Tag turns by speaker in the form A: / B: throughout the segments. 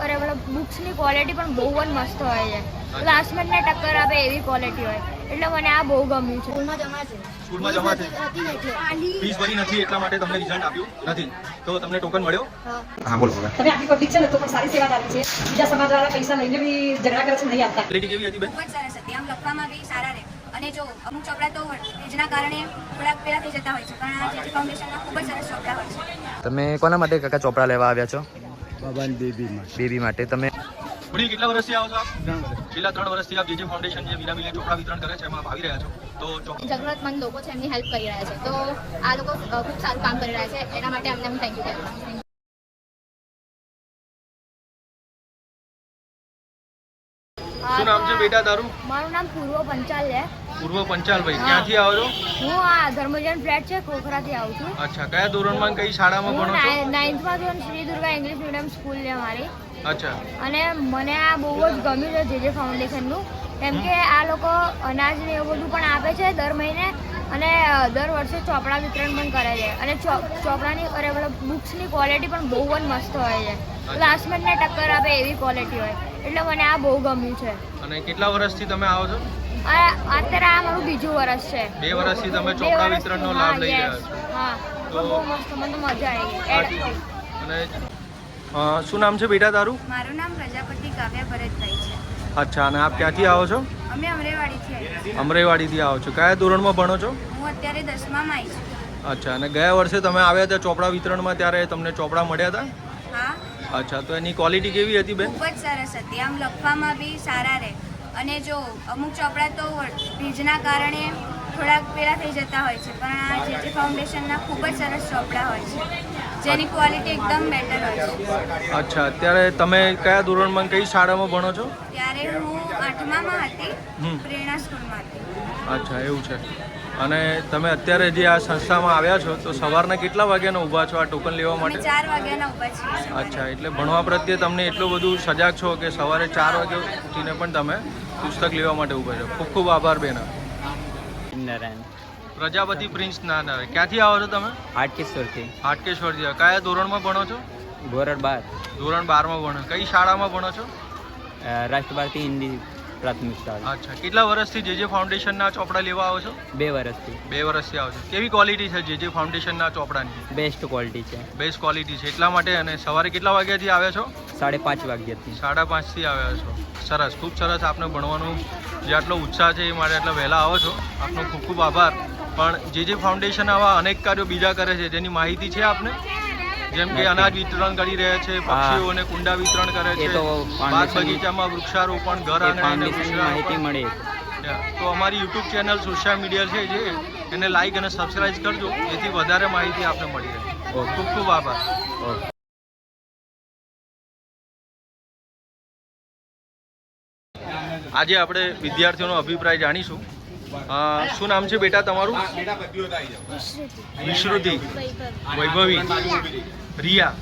A: અરે મતલબ બુક્સની ક્વોલિટી પણ બહુ જ મસ્ત હોય છે, ક્લાસમેટને ટક્કર આપે એવી ક્વોલિટી હોય, એટલે મને આ બહુ ગમ્યું છે.
B: સ્કૂલમાં જમા છે
C: ફીસ ભરી નથી એટલા માટે તમને રિઝલ્ટ આપ્યું નથી, તો તમને ટોકન મળ્યો?
B: હા બોલો. તમે આટલી પબ્લિક છે ને તો પણ સારી સેવા ચાલે છે, બીજા સમાજવાળા પૈસા લઈને બી ઝઘડા કરે છે, નહીં આપતા.
C: ક્વોલિટી કેવી હતી બેન?
D: ખૂબ જ સરસ હતી. આમ લખવામાં બી સારા રહે, અને જો અમુક ચોપડા તો ભેજના કારણે થોડાક પેલા થઈ જતા હોય છે, પણ આ જે ફાઉન્ડેશનના ખૂબ જ સરસ ચોપડા હોય છે.
E: તમે કોના માટે કાકા ચોપડા લેવા આવ્યા છો?
F: બાબાની બેબી
E: માટે. તમે
C: ભણી કેટલા વર્ષથી આવો છો આપ? છેલ્લા 3 વર્ષથી આપ જે ફાઉન્ડેશન જે વિનામૂલ્યે ચોપડા વિતરણ કરે છે એમાં આવી રહ્યા છો, તો
G: જરૂરતમંદ લોકો છે એમની હેલ્પ કરી રહ્યા છે, તો આ લોકો ખૂબ સારું કામ કરી રહ્યા છે, એના માટે અમને થેન્ક યુ કહેવા માંગુ છું.
C: શું નામ છે બેટા તારું?
A: મારું નામ પૂર્વ પંચાલ છે.
C: પૂર્વ પંચાલભાઈ, ક્યાંથી આવો છો?
A: હું આ ધર્મજન ફ્લેટ છે ખોખરાથી આવું છું.
C: અચ્છા, કયા ધોરણમાં કઈ શાળામાં ભણો છો?
A: 9th માં છું, Shri Durga English medium school છે મારી.
C: અચ્છા,
A: અને મને આ બહુ જ ગમ્યું છે જે ફાઉન્ડેશનનું, કેમ કે આ લોકો અનાજ ને એવું બધું પણ આપે છે દર મહિને, અને દર વર્ષે ચોપડા વિતરણ પણ કરે છે, અને ચોપડાની અરે મતલબ બુક્સની ક્વોલિટી પણ બહુ જ મસ્ત હોય છે, ક્લાસમેટને ટક્કર આપે એવી ક્વોલિટી હોય, એટલે મને આ બહુ ગમ્યું છે.
C: અને કેટલા વર્ષથી તમે આવો છો?
A: અત્યારે આ મારું બીજું વર્ષ છે.
C: 2 વર્ષથી તમે ચોપડા વિતરણનો લાભ લઈ રહ્યા છો?
A: હા, બહુ મસ્ત, મને મજા આવી.
C: અને શું નામ છે બેટા તારું?
D: મારું નામ પ્રજાપતિ કાવ્યા ભરતભાઈ છે.
C: અચ્છા, અને આપ ક્યાંથી આવો છો?
D: અમે અમરેવાડીથી આવ્યા છીએ.
C: અમરેવાડીથી આવો છો. કયા ધોરણમાં ભણો છો?
D: હું અત્યારે 10મામાં આવી છું.
C: અચ્છા, અને ગયા વર્ષે તમે આવ્યા હતા ચોપડા વિતરણમાં, ત્યારે તમને ચોપડા મળ્યા હતા?
D: હા,
C: અચ્છા, તો એની ક્વોલિટી કેવી હતી બેન?
D: ખૂબ જ સરસ હતી. આમ લખવામાં બી સારા રહે, અને જો અમુક ચોપડા તો ભેજના કારણે થોડાક પેલા થઈ જતા હોય છે, પણ આ જે ફાઉન્ડેશનના ખૂબ જ સરસ ચોપડા હોય છે, જેની ક્વોલિટી એકદમ બેટર હોય છે.
C: અચ્છા, અત્યારે તમે કયા ધોરણમાં કઈ શાળામાં ભણો છો?
D: ત્યારે હું 8મામાં હતી, પ્રેરણા સ્કૂલમાં હતી.
C: અચ્છા, એવું છે. અને તમે અત્યારે જે આ સંસ્થામાં આવ્યા છો, તો સવારના કેટલા વાગ્યાના ઊભા છો આ ટોકન લેવા
D: અમે
C: માટે?
D: 4 વાગ્યાના ઊભા છીએ.
C: અચ્છા, એટલે ભણવા પ્રત્યે તમને એટલું બધું સજાગ છો કે સવારે 4 વાગે ઉઠીને પણ તમે પુસ્તક લેવા માટે ઊભા છો. ખૂબ ખૂબ આભાર બેન. પ્રજાપતિ પ્રિન્સ નાના, ક્યાંથી આવો છો તમે?
E: હાટકેશ્વરથી.
C: હાટકેશ્વરથી. કયા ધોરણમાં ભણો છો?
E: ધોરણ 12.
C: ધોરણ 12માં ભણો. કઈ શાળામાં ભણો છો?
E: રાષ્ટ્રભારતી હિન્દી પ્રાથમિક શાળા.
C: અચ્છા, કેટલા વર્ષથી જે ફાઉન્ડેશનના ચોપડા લેવા આવો છો?
E: 2 વર્ષથી.
C: 2 વર્ષથી આવો છો. કેવી ક્વોલિટી છે જે ફાઉન્ડેશનના ચોપડાની?
E: બેસ્ટ ક્વોલિટી છે.
C: બેસ્ટ ક્વોલિટી છે એટલા માટે. અને સવારે કેટલા વાગ્યાથી આવ્યા છો?
E: 5:30 વાગ્યાથી.
C: 5:30થી આવ્યા છો. સરસ, ખૂબ સરસ. આપને ભણવાનું જે આટલો ઉત્સાહ છે એ માટે આટલા વહેલા આવો છો, આપનો ખૂબ ખૂબ આભાર. પણ જે ફાઉન્ડેશન આવા અનેક કાર્યો બીજા કરે છે જેની માહિતી છે આપને? જેમ કે અનાજ વિતરણ કરી રહ્યા છે, પક્ષીઓને કુંડા વિતરણ કરે છે, બાગ બગીચામાં વૃક્ષારોપણ, ઘર આંગણે
E: માહિતી મળી.
C: તો અમારી યુટ્યુબ ચેનલ સોશિયલ મીડિયા છે જે એને લાઈક અને સબસ્ક્રાઇબ કરજો, જેથી વધારે માહિતી આપને મળી રહે. ખૂબ ખૂબ આભાર. આજે આપણે વિદ્યાર્થીઓનો અભિપ્રાય જાણીશું. શું નામ છે બેટા તમારું? વિશ્રુતિ, વૈભવી, રિયા,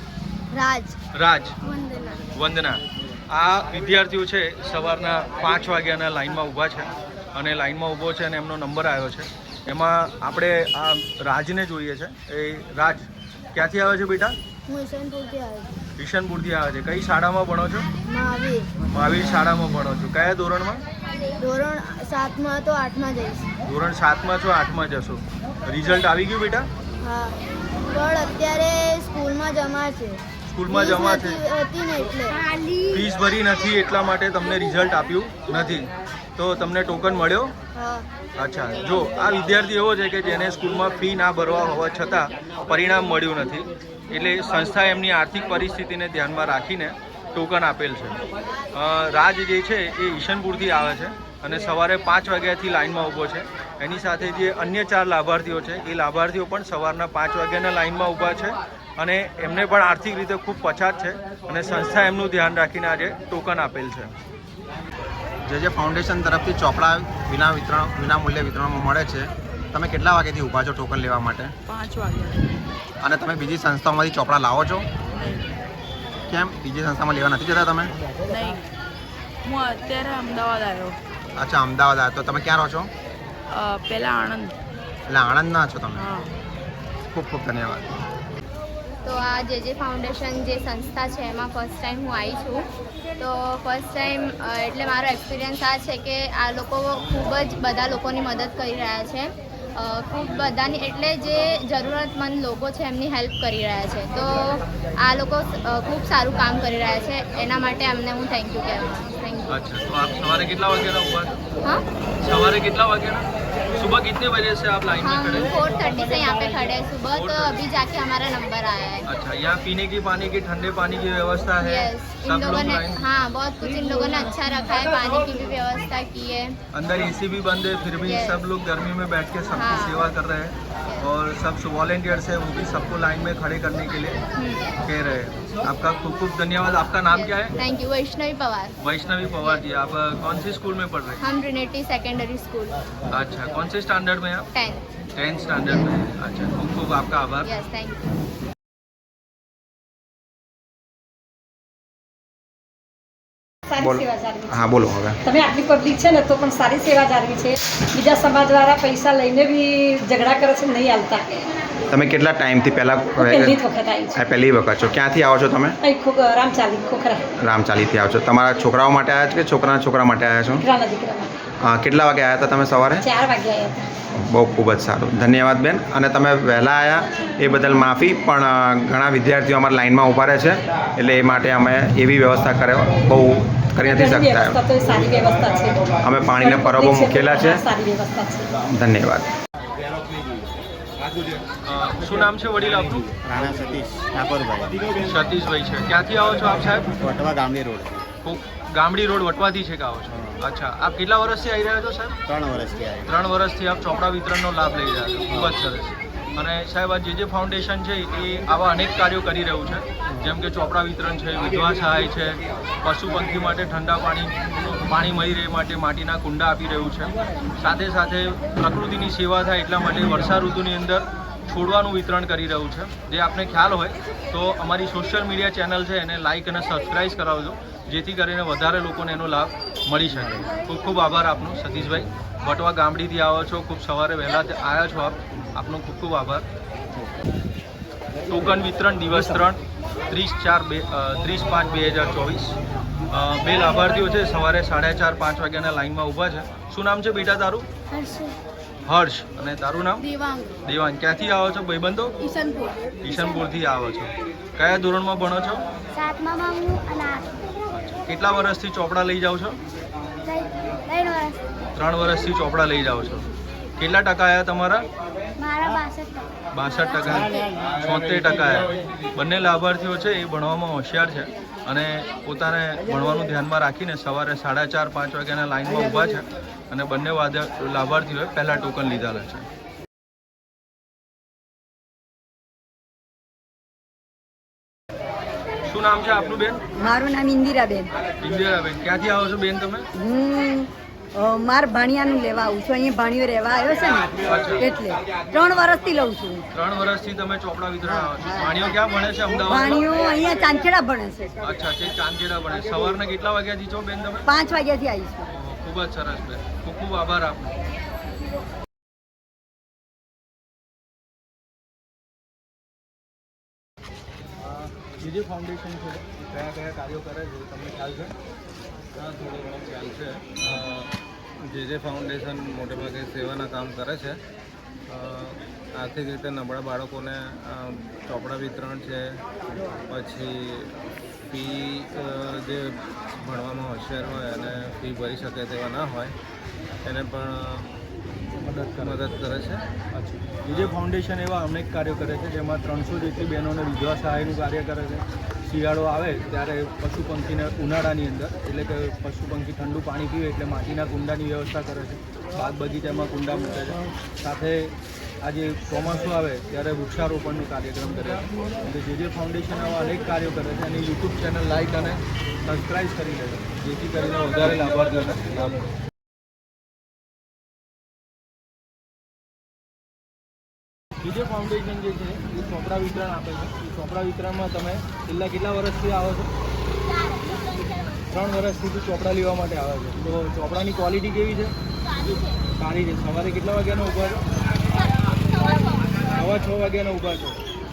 C: રાજ, વંદના. આ વિદ્યાર્થીઓ છે સવારના 5 વાગ્યાના લાઈનમાં ઊભા છે, અને લાઈનમાં ઊભો છે અને એમનો નંબર આવ્યો છે. એમાં આપણે આ રાજને જોઈએ છે. એ રાજ ક્યાંથી આવે છે બેટા? ઈશનપુરથી આવે છે. કઈ શાળામાં ભણો છો? મહાવીર શાળામાં ભણો છો. કયા ધોરણમાં?
A: ધોરણ 7માં તો 8માં જઈશ.
C: ધોરણ 7માં છો, 8માં જશો. રિઝલ્ટ આવી ગયું બેટા?
A: હા, પણ અત્યારે સ્કૂલમાં જમા છે.
C: સ્કૂલમાં જમા છે,
A: હતી ને એટલે
C: ફીસ ભરી નથી એટલા માટે તમને રિઝલ્ટ આપ્યું નથી, તો તમને ટોકન મળ્યો?
A: હા.
C: અચ્છા, જો આ વિદ્યાર્થી એવો છે કે જેને સ્કૂલમાં ફી ના ભરવા હોવા છતાં પરિણામ મળ્યું નથી, એટલે સંસ્થાએ એમની આર્થિક પરિસ્થિતિને ધ્યાનમાં રાખીને ટોકન આપેલ છે. રાજ જે છે એ ઈશનપુરથી આવે છે અને સવારે 5 વાગ્યાથી લાઇનમાં ઊભો છે. એની સાથે જે અન્ય 4 લાભાર્થીઓ છે એ લાભાર્થીઓ પણ સવારના 5 વાગ્યાના લાઇનમાં ઊભા છે, અને એમને પણ આર્થિક રીતે ખૂબ પછાત છે, અને સંસ્થા એમનું ધ્યાન રાખીને આજે ટોકન આપેલ છે.
F: જે ફાઉન્ડેશન તરફથી ચોપડા વિનામૂલ્યે વિતરણમાં મળે છે, તમે કેટલા વાગ્યાથી ઊભા છો ટોકન લેવા માટે?
H: 5 વાગ્યા.
F: અને તમે બીજી સંસ્થાઓમાંથી ચોપડા લાવો છો? કેમ બીજી સંસ્થામાં લેવા નથી જતા તમે?
H: નહીં, હું અત્યારે અમદાવાદ આવ્યો.
F: અચ્છા, અમદાવાદ આવ્યો. તો તમે ક્યાં રહો છો?
H: પહેલાં આણંદ.
F: એટલે આણંદના છો તમે?
H: હા.
F: ખૂબ ખૂબ ધન્યવાદ.
G: તો આ જે ફાઉન્ડેશન જે સંસ્થા છે એમાં ફર્સ્ટ ટાઈમ હું આવી છું. તો ફર્સ્ટ ટાઈમ એટલે મારો એક્સપિરિયન્સ આ છે કે આ લોકો ખૂબ જ બધા લોકોની મદદ કરી રહ્યા છે. ખૂબ બધાની એટલે જે જરૂરતમંદ લોકો છે એમની હેલ્પ કરી રહ્યા છે. તો આ લોકો ખૂબ સારું કામ કરી રહ્યા છે. એના માટે અમને હું થેન્ક યુ કહેવા થેન્ક યુ.
C: अच्छा, तो आप सवारे कितना वगैरह हुआ?
G: हाँ
C: सवारे कितना वगैरह? सुबह कितने बजे से आप लाइन में
G: हम
C: खड़े हैं?
G: 4:30 से यहाँ पे खड़े हैं सुबह. तो अभी जाके हमारा नंबर आया है.
C: अच्छा, यहाँ पीने की पानी की ठंडे पानी की व्यवस्था है?
G: यस, इन
C: सब
G: लोगों
C: लोग
G: ने
C: लाइन
G: हाँ बहुत कुछ इन लोगों ने अच्छा रखा है. पानी की भी व्यवस्था की है.
C: अंदर एसी भी बंद है, फिर भी
G: Yes.
C: सब लोग गर्मी में बैठ के सबकी
G: हाँ.
C: सेवा कर रहे हैं. और सब वॉलेंटियर्स है, वो भी सबको लाइन में खड़े करने के लिए कह रहे हैं. आपका खूब खूब धन्यवाद. आपका नाम क्या है?
G: Thank you. वैष्णवी पवार.
C: वैष्णवी पवार जी. आप कौन से स्कूल में पढ़ रहे
G: हम ट्रिनिटी सेकेंडरी स्कूल
C: हैं? अच्छा, कौन से स्टैंडर्ड में आप?
G: 10.
C: 10th स्टैंडर्ड में. अच्छा, खूब खूब आपका आभार.
G: Yes thank you.
B: સારી
F: બોલો.
B: સેવા જાળવી છે.
F: હા બોલો હવે.
B: તમે આટલી પબ્લિક છે ને તો પણ સારી સેવા જાળવી છે. બીજા સમાજવાળા પૈસા લઈને બી ઝઘડા કરે છે, નહીં હાલતા.
F: તમે કેટલા ટાઈમથી પહેલાં
B: પહેલી જ વખત આવી છે.
F: પહેલી વખત છો? ક્યાંથી આવો છો તમે?
B: અહીં રામચાલી ખોખરા
F: રામચાલીથી આવો છો. તમારા છોકરાઓ માટે આવ્યા છો કે છોકરાના છોકરા માટે આવ્યા છો?
B: દીકરા માટે
F: કેટલા વાગે આવ્યા હતા તમે સવારે?
B: 4 વાગે આવ્યા હતા.
F: બહુ ખૂબ જ સારું, ધન્યવાદ બેન. અને તમે વહેલા આવ્યા એ બદલ માફી, પણ ઘણા વિદ્યાર્થીઓ અમારા લાઇનમાં ઊભા રહે છે, એટલે એ માટે અમે એવી વ્યવસ્થા કર્યો બહુ કરી નથી
B: ઘણી
F: શકતા.
B: વ્યવસ્થા તો સારી વ્યવસ્થા છે.
F: અમે પાણીના પરબો મૂકેલા છે.
B: સારી વ્યવસ્થા છે.
F: ધન્યવાદ.
C: શું નામ છે વડીલ આપનું?
I: રાણા સતીશ ઠાકોરભાઈ,
C: સતીશભાઈ છે. ક્યાંથી આવો છો આપ સાહેબ?
I: વટવા ગામડી રોડ.
C: ગામડી રોડ વટવાથી છે કે આવો છો? અચ્છા, આપ કેટલા વર્ષથી આવી રહ્યા છો સાહેબ?
I: 3 વર્ષથી આવ્યા.
C: 3 વર્ષથી આપ ચોપડા વિતરણનો લાભ લઈ રહ્યા છો. ખૂબ જ સરસ. અને સાહેબ આ જે ફાઉન્ડેશન છે એ આવા અનેક કાર્યો કરી રહ્યું છે, જેમ કે ચોપડા વિતરણ છે, વિધવા સહાય છે, પશુ પંખી માટે ઠંડા પાણી મળી રહે માટે માટીના કુંડા આપી રહ્યું છે. સાથે સાથે પ્રકૃતિની સેવા થાય એટલા માટે વર્ષા ઋતુની અંદર છોડવાનું વિતરણ કરી રહ્યું છે. જે આપને ખ્યાલ હોય તો અમારી સોશિયલ મીડિયા ચેનલ છે એને લાઇક અને સબસ્ક્રાઈબ કરાવજો, જેથી કરીને વધારે લોકોને એનો લાભ મળી શકે. ખૂબ ખૂબ આભાર આપનો સતીશભાઈ. વટવા ગામડીથી આવો છો, ખૂબ સવારે વહેલા આવ્યા છો આપનો ખૂબ ખૂબ આભાર. ટોકન વિતરણ દિવસ 3 30/5/2024. 2 લાભાર્થીઓ છે, સવારે 4:30-5 વાગ્યાના લાઇનમાં ઊભા છે. શું નામ છે બેટા તારું? હર્ષ. અને તારું નામ? દેવાંગ. ક્યાંથી આવો છો ભાઈબંધો? ઈશનપુરથી આવો છો. કયા ધોરણમાં ભણો છો?
A: 7મા માં હું અને 8.
C: કેટલા વર્ષથી ચોપડા લઈ જાઓ છો?
A: 3 વર્ષ.
C: 3 વર્ષથી ચોપડા લઈ જાઓ છો. કેટલા ટકા આવ્યા તમારા?
A: મારા 62%.
C: 62%. 76% આવ્યા. બંને લાભાર્થીઓ છે એ ભણવામાં હોશિયાર છે અને પોતાને ભણવાનું ધ્યાનમાં રાખીને સવારે 4:30-5 વાગ્યાના લાઇનમાં ઊભા છે અને બંને લાભાર્થીઓએ પહેલાં ટોકન લીધેલા છે. શું નામ છે આપનું બેન?
J: મારું નામ ઇન્દિરાબેન.
C: ઇન્દિરાબેન. ક્યાંથી આવો છો બેન તમે?
J: હું માર ભાણિયાનું લેવા આવું છું. અહીંયા ભાણિયો રહેવા આવ્યો છે ને, એટલે 3 વર્ષથી લઉં છું.
C: 3 વર્ષથી તમે ચોપડા વિતરણ આવો છો. ભાણિયો ક્યાં ભણે છે? અમદાવાદ.
J: ભાણિયો અહીંયા ચાંદખેડા ભણે છે.
C: અચ્છા, તે ચાંદખેડા ભણે. સવારના કેટલા વાગ્યાથી છો બેન તમે?
J: 5 વાગ્યાથી આવી છું.
C: ખૂબ જ સરસ બેન. ખૂબ ખૂબ આભાર આપનો. જે ફાઉન્ડેશન છે કયા કયા કાર્યો કરે છે તમને ખ્યાલ છે?
K: થોડો ઘણો ખ્યાલ છે. જે ફાઉન્ડેશન મોટેભાગે સેવાના કામ કરે છે. આર્થિક રીતે નબળા બાળકોને ચોપડા વિતરણ છે, પછી ફી જે ભણવામાં હોશિયાર હોય અને ફી ભરી શકે તેવા ના હોય એને પણ મદદ કરે છે.
C: જે ફાઉન્ડેશન એવા અનેક કાર્યો કરે છે, જેમાં 300 જેટલી બહેનોને વિધવા સહાયનું કાર્ય કરે છે. શિયાળો આવે ત્યારે પશુ પંખીને ઉનાળાની અંદર એટલે કે પશુ પંખી ઠંડુ પાણી પીવે એટલે માટીના કુંડાની વ્યવસ્થા કરે છે. બાગ બગીચામાં કુંડા મૂકે છે. સાથે આજે ચોમાસું આવે ત્યારે વૃક્ષારોપણનો કાર્યક્રમ કરે છે. જે ફાઉન્ડેશન આવા અનેક કાર્યો કરે છે અને યુટ્યુબ ચેનલ લાઇક અને સબસ્ક્રાઈબ કરી લે છે, જેથી કરીને વધારે લાભાર્થીઓને લાભ મળે. બીજે ફાઉન્ડેશન જે છે એ ચોપડા વિતરણ આપે છે. એ ચોપડા વિતરણમાં તમે છેલ્લા કેટલા વર્ષથી આવો છો? 3 વર્ષથી ચોપડા લેવા માટે આવે છે. તો ચોપડાની ક્વોલિટી કેવી છે? સારી છે. સવારે કેટલા વાગ્યાના ઊભા છો? 6:15 વાગ્યાના ઊભા છો.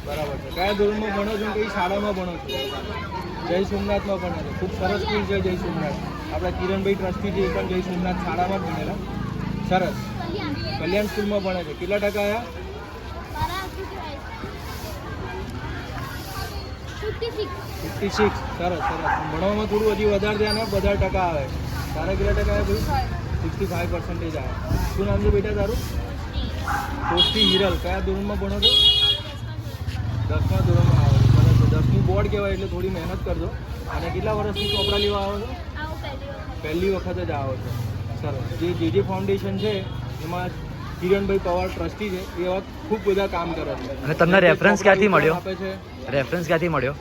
K: બરાબર છે. કયા ધોરણમાં ભણો છો કઈ શાળામાં ભણો છો? જય સોમનાથમાં ભણો છો. ખૂબ સરસ સ્કૂલ છે જય સોમનાથ. આપણા કિરણભાઈ ટ્રસ્ટી છે એ પણ જય સોમનાથ શાળામાં જ ભણેલા. સરસ. કલ્યાણ સ્કૂલમાં ભણે છે. કેટલા ટકા આવ્યા? 56. સરસ સરસ. ભણવામાં થોડું હજી વધારે ધ્યાન આપ, વધારે ટકા આવે. તારા કેટલા ટકા આવ્યા ભાઈ? 65% આવ્યા. શું નામ છે બેટા તારું? કોષ્ટી હિરલ. કયા ધોરણમાં ભણો છો? 10મા ધોરણમાં આવો છો. સરસ છે. 10મું બોર્ડ કહેવાય એટલે થોડી મહેનત કરજો. અને કેટલા વર્ષથી ચોપડા લેવા આવો છો? પહેલી વખત જ આવો છો. સરસ. જે ફાઉન્ડેશન છે એમાં કિરણભાઈ પવાર ટ્રસ્ટી છે, એ એવા ખૂબ બધા કામ કરે છે.
L: અને તમને રેફરન્સ ક્યાંથી મળ્યો?
K: આપે છે.
L: રેફરન્સ ક્યાંથી મળ્યો?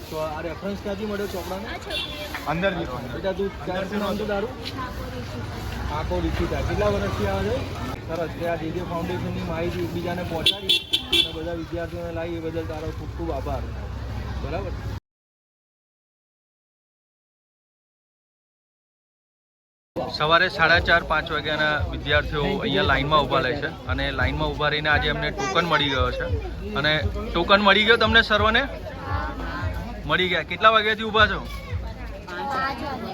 K: તો આ રેફરન્સ ક્યાંથી મળ્યો ચોપડાનો? અંદર બેટા તું ક્યાંથી નામ તો તારું? આખો રીતિતા. કેટલા વર્ષથી આવે છે? સરસ. કે આ જે ફાઉન્ડેશનની માહિતી એકબીજાને પહોંચાડી અને બધા વિદ્યાર્થીઓને લાવી એ બદલ તારો ખૂબ ખૂબ આભાર. બરાબર.
C: સવારે 4:30-5 વાગ્યાના વિદ્યાર્થીઓ અહીંયા લાઇનમાં ઊભા રહે છે અને લાઇનમાં ઊભા રહીને આજે અમને ટોકન મળી ગયો છે. અને ટોકન મળી ગયો તમને સર્વને? મળી ગયા. કેટલા વાગ્યાથી ઊભા છો?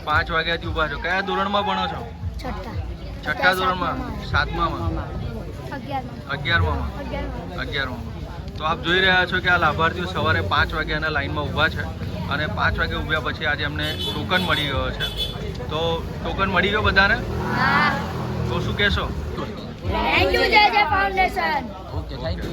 C: 5 વાગ્યાથી ઊભા છો. કયા ધોરણમાં ભણો છો? છઠ્ઠા ધોરણમાં? 7મામાં? 11મામાં? તો આપ જોઈ રહ્યા છો કે આ લાભાર્થીઓ સવારે 5 વાગ્યાના લાઇનમાં ઊભા છે અને 5 વાગે ઊભ્યા પછી આજે અમને ટોકન મળી ગયો છે. તો ટોકન મળી ગયો બધાને? તો શું કહેશો?
A: થેન્ક યુ જય ફાઉન્ડેશન.
L: Okay, thank you.